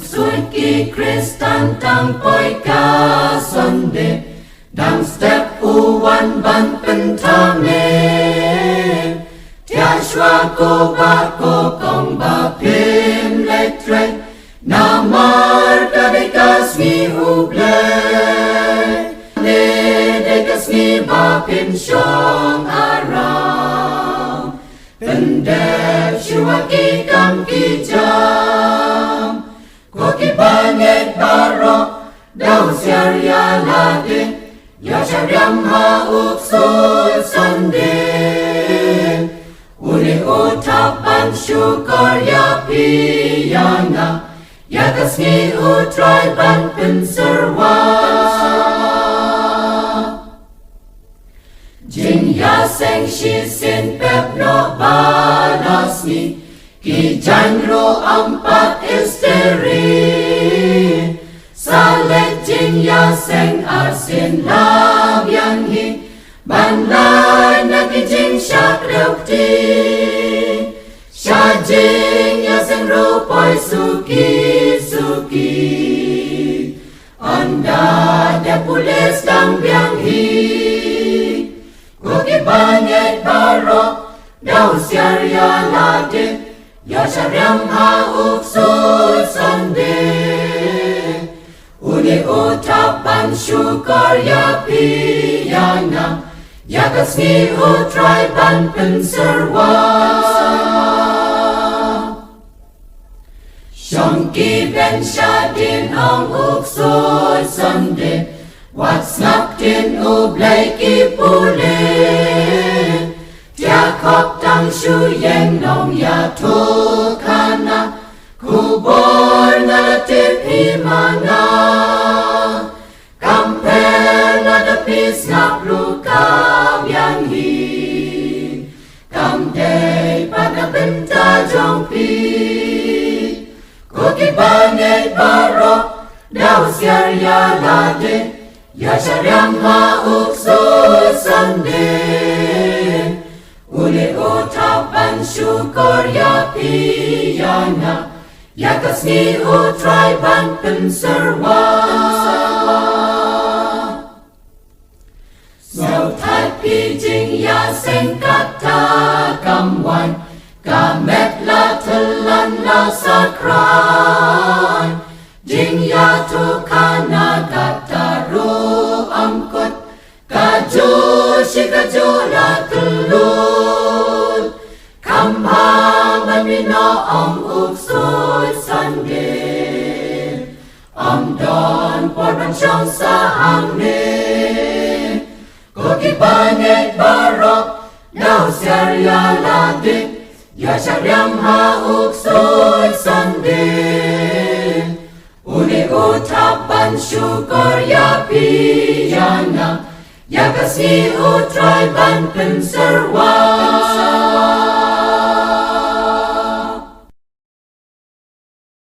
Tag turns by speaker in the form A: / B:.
A: suốt kỳ Kristan tăng poi ca Sunday đăng step u wan ban pen tha me tia shwa ko ba ko kong ba pim lek trek na mar ka de kas mi u blek ne de kas mi ba pim shong aram pen de shwa ki kam ki jam ko ki banget barok dau syariya la de ya syariam ha uksul Sunday uli utapan syukur ya piyana ya kasni utrai ban penserwa jing ya seng shi sin pep no balasni ki janro ampat isteri salet jing ya seng asin lab yang hi ban lai na ki jing syak reu ti sha jing ya seng ro poi suki suki anda de pules dang biang hi ko ki banyet barok dau syariya la de ya syariam ha uksul Sunday uli utapan syukur ya piyana ya kasni utrai ban penserwa Shongki ben syadin ong uksul Sunday what's ngak tin ublay ki pule tia kop tang shu yeng nong ya tukana kubor nalatip himana kamper nadapis naplukam yang hi kamdei panabenta jongpi koki banget barok dau syariya lade ya syariam ha uksul Sunday uli utapan syukur ya piyana ya kasni utrai ban penserwa sau thai pi jing ya seng kata kamwan kamet la telan la sakran jing ya tu kana kata ru amkut kaju shikaju la telut kambang amino om uksul Sunday om don porban syong sa amne koki banget barok dau syariya ladik ya syariam ha uksul Sunday uli utapan syukur ya piyana ya kasih utrai ban penserwa